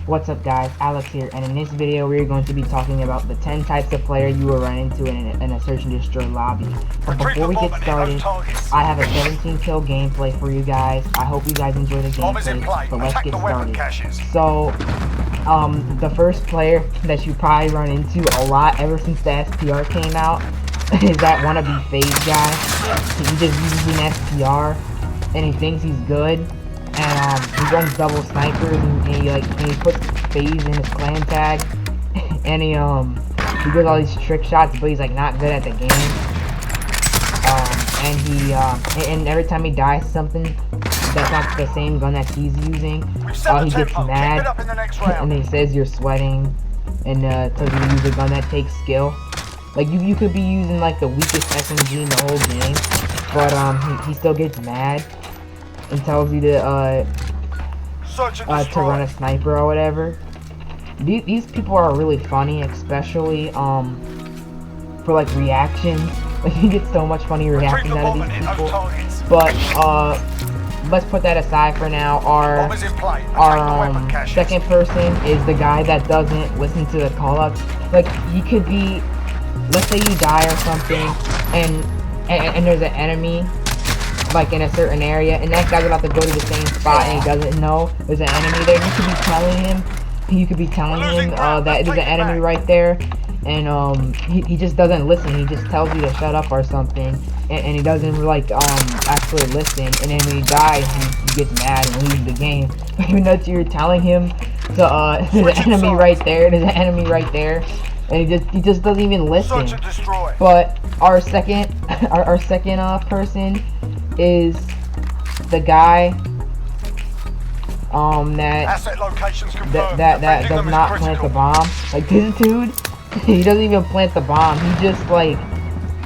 What's up guys, Alex here, and in this video we're going to be talking about the 10 types of player you will run into in a search and destroy lobby. But before we get started, I have a 17 kill gameplay for you guys. I hope you guys enjoy the gameplay, but let's get started. So, the first player that you probably run into a lot ever since the SPR came out is that wannabe FaZe guy. He just uses an SPR and he thinks he's good. And he runs double snipers and he puts FaZe in his clan tag, and he does all these trick shots, but he's like not good at the game. And every time he dies something that's not the same gun that he's using, he gets mad and he says you're sweating and tells you to use a gun that takes skill. Like you could be using like the weakest SMG in the whole game, but he still gets mad and tells you to run a sniper or whatever. These people are really funny, especially for like reactions. Like you get so much funny reactions out of these people. But let's put that aside for now. Our second person is the guy that doesn't listen to the callouts. Like he could be, let's say you die or something, and there's an enemy like in a certain area, and that guy's about to go to the same spot and he doesn't know there's an enemy there. You could be telling him that there's an enemy right there, and he just doesn't listen. He just tells you to shut up or something, and he doesn't like actually listen, and then when he dies he gets mad and leaves the game. Even though you're telling him to there's an enemy right there, and he just doesn't even listen. But our second person is the guy that does not plant the bomb. Like this dude, he doesn't even plant the bomb. He just like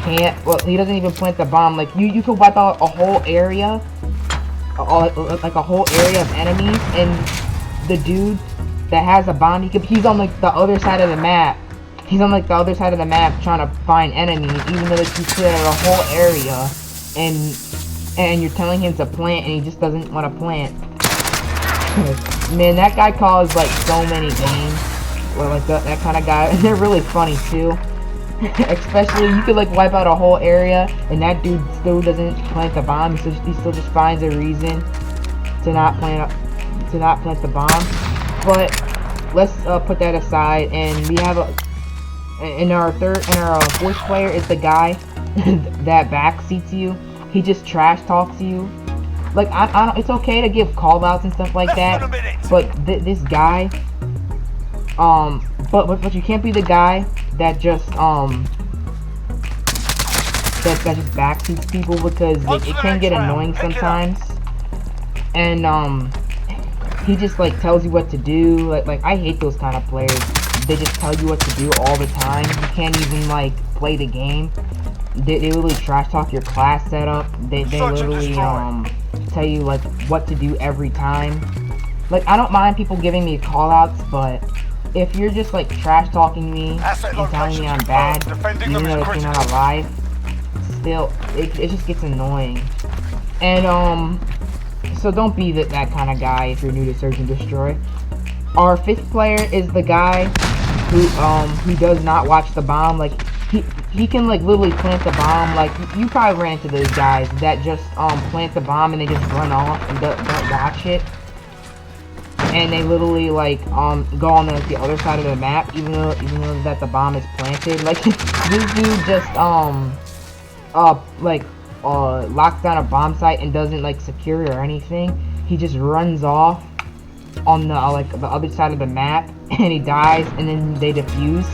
can't. Well, he doesn't even plant the bomb. Like you could wipe out a whole area, like a whole area of enemies, and the dude that has a bomb, he's on like the other side of the map. He's on like the other side of the map trying to find enemies, even though like, you cleared out a whole area, and you're telling him to plant, and he just doesn't want to plant. Man, that guy caused like so many games. Well, like that kind of guy, and they're really funny too. Especially, you could like wipe out a whole area, and that dude still doesn't plant the bomb. He still just finds a reason to not plant the bomb. But let's put that aside, and we have our fourth player is the guy that backseats you. He just trash talks you. Like I don't. It's okay to give call outs and stuff like that, but this guy, but you can't be the guy that just that just backseats people, because it can get annoying sometimes. And he just like tells you what to do. Like I hate those kind of players. They just tell you what to do all the time. You can't even like play the game. They literally trash talk your class setup. They literally tell you like what to do every time. Like I don't mind people giving me call outs, but if you're just like trash talking me and telling me I'm bad, even though you're not alive, still it just gets annoying. And so don't be that kind of guy if you're new to search and destroy. Our fifth player is the guy who does not watch the bomb. Like he can like literally plant the bomb. Like you probably ran into those guys that just plant the bomb and they just run off and don't watch it, and they literally like go on the other side of the map, even though that the bomb is planted. Like this dude just locks down a bomb site and doesn't like secure it or anything. He just runs off on the the other side of the map, and he dies, and then they defuse.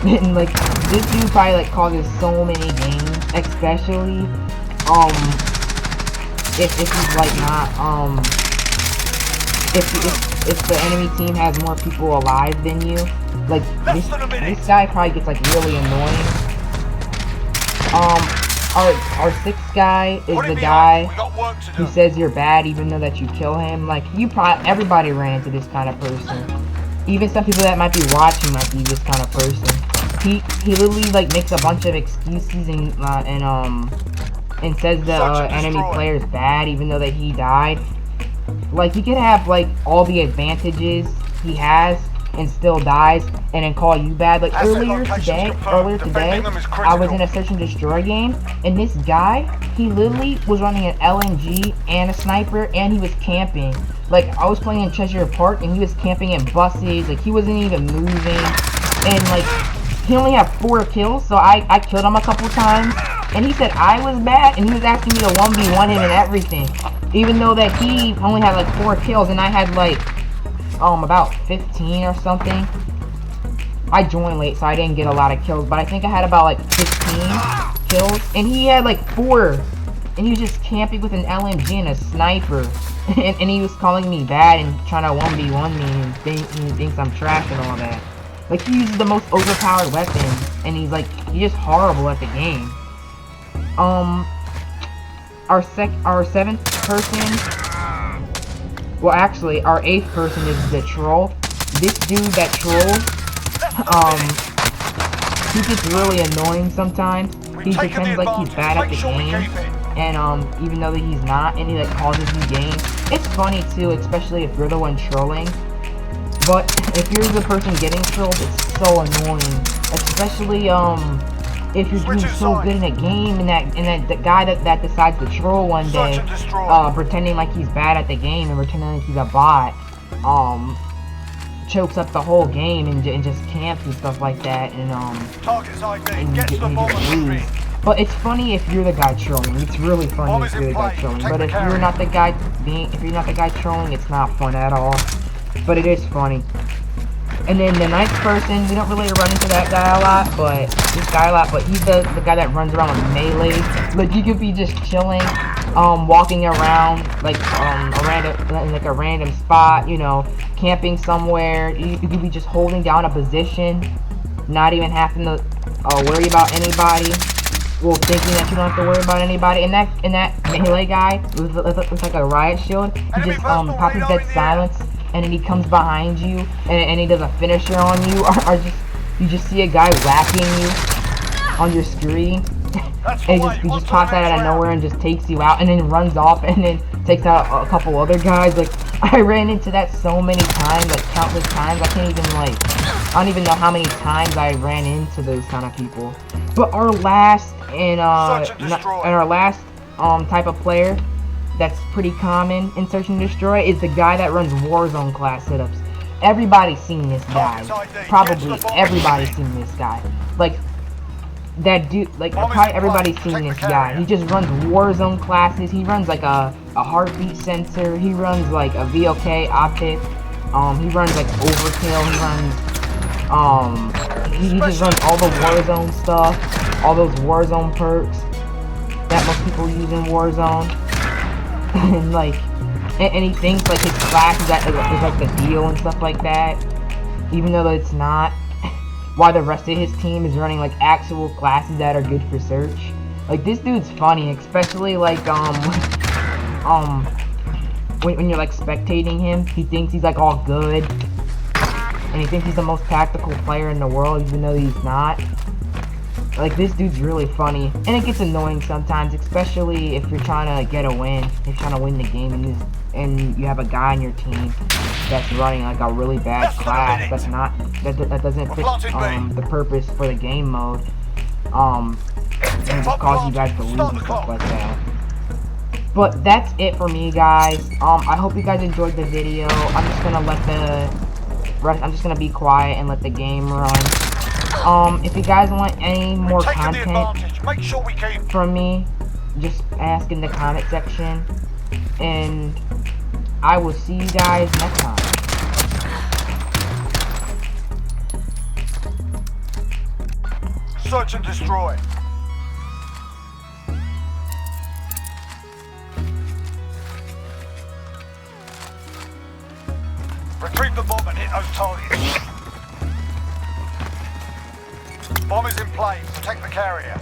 And like this dude probably like causes so many games, especially if he's like not if the enemy team has more people alive than you. Like this guy probably gets like really annoying. Our sixth guy is the guy who says you're bad even though that you kill him. Like everybody ran into this kind of person. Even some people that might be watching might be this kind of person. He literally like makes a bunch of excuses and says the enemy player is bad even though that he died. Like he could have like all the advantages he has and still dies, and then call you bad. Like earlier today, I was in a search and destroy game, and this guy, he literally was running an LMG and a sniper, and he was camping. Like I was playing in Cheshire Park, and he was camping in buses. Like he wasn't even moving, and like he only had 4 kills, so I killed him a couple times, and he said I was bad, and he was asking me to 1v1 him and everything, even though that he only had like 4 kills, and I had like about 15 or something. I joined late, so I didn't get a lot of kills, but I think I had about like 15 kills, and he had like 4, and he was just camping with an LMG and a sniper, and he was calling me bad and trying to 1v1 me, and he thinks I'm trash and all that. Like he uses the most overpowered weapon, and he's just horrible at the game. Our 7th person, well actually our 8th person is the troll. This dude that trolls, he gets really annoying sometimes. He pretends like he's bad at the game, and even though that he's not, and he like causes you games. It's funny too, especially if you're the one trolling. But if you're the person getting trolled, it's so annoying. Especially if you're doing so good in a game, and the guy that decides to troll one day, pretending like he's bad at the game and pretending like he's a bot, chokes up the whole game and just camps and stuff like that, and you just lose. But it's funny if you're the guy trolling. It's really funny if you're the guy trolling. But if you're not the guy trolling, it's not fun at all. But it is funny. And then the 9th person, we don't really run into that guy a lot, but he's the guy that runs around with melee. Like you could be just chilling, walking around like a random spot, you know, camping somewhere. You could be just holding down a position, not even having to worry about anybody. Well, thinking that you don't have to worry about anybody. And that melee guy with like a riot shield, he just pops his dead silence, and then he comes behind you, and he does a finisher on you, or you just see a guy whacking you on your screen, and he just pops out of nowhere and just takes you out, and then runs off, and then takes out a couple other guys. Like I ran into that so many times, like countless times. I don't even know how many times I ran into those kind of people. But our last type of player that's pretty common in Search and Destroy is the guy that runs Warzone class setups. Everybody's seen this guy. Probably everybody's seen this guy. Like that dude, like probably everybody's seen this guy. He just runs Warzone classes. He runs like a heartbeat sensor. He runs like a VOK optic. He runs like overkill. He just runs all the Warzone stuff, all those Warzone perks that most people use in Warzone. And like, and he thinks like his class is like the deal and stuff like that, even though it's not. While the rest of his team is running like actual classes that are good for search. Like this dude's funny, especially like when you're like spectating him. He thinks he's like all good, and he thinks he's the most tactical player in the world, even though he's not. Like this dude's really funny, and it gets annoying sometimes, especially if you're trying to get a win, if you're trying to win the game, and you have a guy on your team that's running like a really bad class that doesn't fit the purpose for the game mode, and it just causes you guys to lose and stuff like that. But that's it for me, guys. I hope you guys enjoyed the video. I'm just gonna be quiet and let the game run. If you guys want any more content from me, just ask in the comment section, and I will see you guys next time. Search and destroy. Retrieve the bomb and hit those targets. Bomb is in play. Protect the carrier.